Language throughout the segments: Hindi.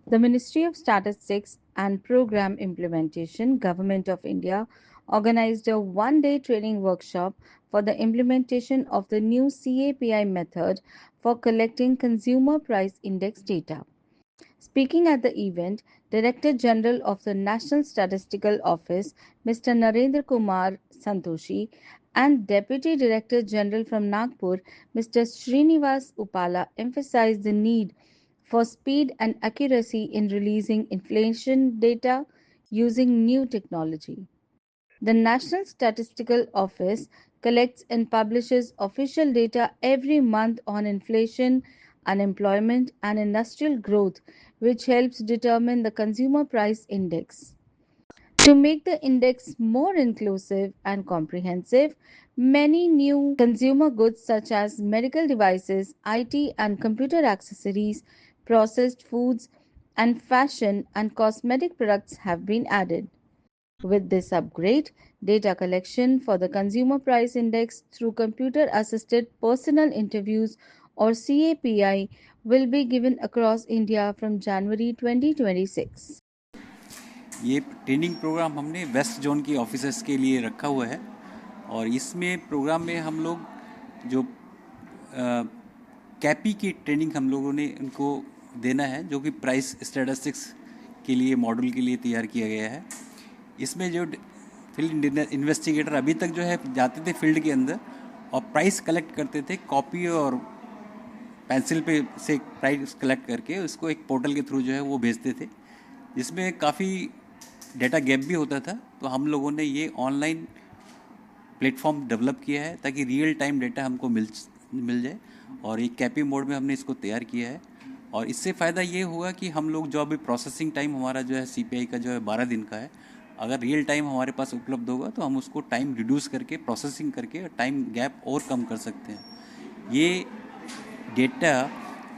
The Ministry of Statistics and Program Implementation, Government of India, organized a one-day training workshop for the implementation of the new CAPI method for collecting consumer price index data. Speaking at the event, Director General of the National Statistical Office, Mr. Narendra Kumar Santoshi, and Deputy Director General from Nagpur, Mr. Srinivas Upala, emphasized the need for speed and accuracy in releasing inflation data using new technology. The National Statistical Office collects and publishes official data every month on inflation, unemployment, and industrial growth, which helps determine the consumer price index. To make the index more inclusive and comprehensive, many new consumer goods such as medical devices, IT and computer accessories, processed foods, and fashion and cosmetic products have been added. With this upgrade, data collection for the Consumer Price Index through computer assisted personal interviews or CAPI will be given across India from January 2026. ये ट्रेनिंग प्रोग्राम हमने वेस्ट जोन की ऑफिसर्स के लिए रखा हुआ है और इसमें प्रोग्राम में हम लोग जो कैपी की ट्रेनिंग हम लोगों ने उनको देना है, जो कि प्राइस स्टैटिस्टिक्स के लिए मॉड्यूल के लिए तैयार किया गया है। इसमें जो फील्ड इन्वेस्टिगेटर अभी तक जो है जाते थे फील्ड के अंदर और प्राइस कलेक्ट करते थे, कॉपी और पेंसिल पे से प्राइस कलेक्ट करके उसको एक पोर्टल के थ्रू जो है वो भेजते थे, जिसमें काफ़ी डेटा गैप भी होता था। तो हम लोगों ने ये ऑनलाइन प्लेटफॉर्म डेवलप किया है ताकि रियल टाइम डेटा हमको मिल जाए और एक कैपी मोड में हमने इसको तैयार किया है। और इससे फ़ायदा ये हुआ कि हम लोग जो अभी प्रोसेसिंग टाइम हमारा जो है CPI का जो है 12 दिन का है, अगर रियल टाइम हमारे पास उपलब्ध होगा तो हम उसको टाइम रिड्यूस करके प्रोसेसिंग करके टाइम गैप और कम कर सकते हैं। ये डेटा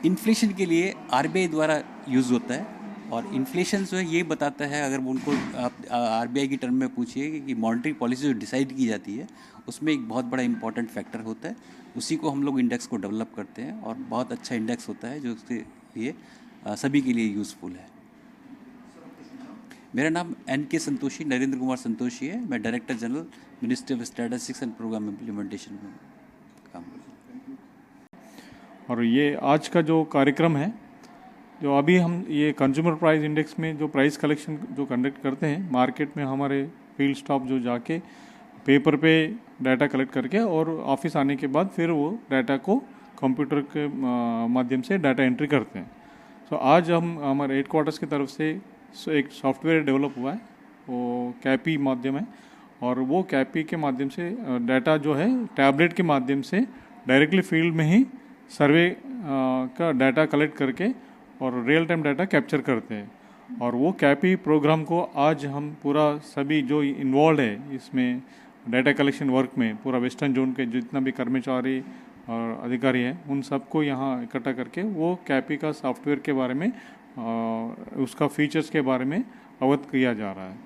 इन्फ्लेशन के लिए RBI द्वारा यूज़ होता है और इन्फ्लेशन जो है ये बताता है, अगर उनको आप RBI की टर्म में पूछिए कि मॉनेटरी पॉलिसी जो डिसाइड की जाती है उसमें एक बहुत बड़ा इंपॉर्टेंट फैक्टर होता है, उसी को हम लोग इंडेक्स को डेवलप करते हैं और बहुत अच्छा इंडेक्स होता है जो उसके लिए सभी के लिए यूज़फुल है। मेरा नाम NK संतोषी, नरेंद्र कुमार संतोषी है। मैं director general ministry of statistics and programme implementation में काम करता हूँ। और ये आज का जो कार्यक्रम है, जो अभी हम ये कंज्यूमर प्राइस इंडेक्स में जो प्राइस कलेक्शन जो कंडक्ट करते हैं मार्केट में, हमारे फील्ड स्टाफ जो जाके पेपर पे डाटा कलेक्ट करके और ऑफिस आने के बाद फिर वो डाटा को कंप्यूटर के माध्यम से डाटा एंट्री करते हैं। तो आज हम हमारे हेडक्वार्टर्स की तरफ से एक सॉफ्टवेयर डेवलप हुआ है, वो कैपी माध्यम है और वो कैपी के माध्यम से डाटा जो है टैबलेट के माध्यम से डायरेक्टली फील्ड में ही सर्वे का डाटा कलेक्ट करके और रियल टाइम डाटा कैप्चर करते हैं। और वो कैपी प्रोग्राम को आज हम पूरा सभी जो इन्वॉल्व है इसमें डाटा कलेक्शन वर्क में, पूरा वेस्टर्न जोन के जितना भी कर्मचारी और अधिकारी हैं उन सबको यहाँ इकट्ठा करके वो कैपी का सॉफ्टवेयर के बारे में उसका फीचर्स के बारे में अवगत किया जा रहा है।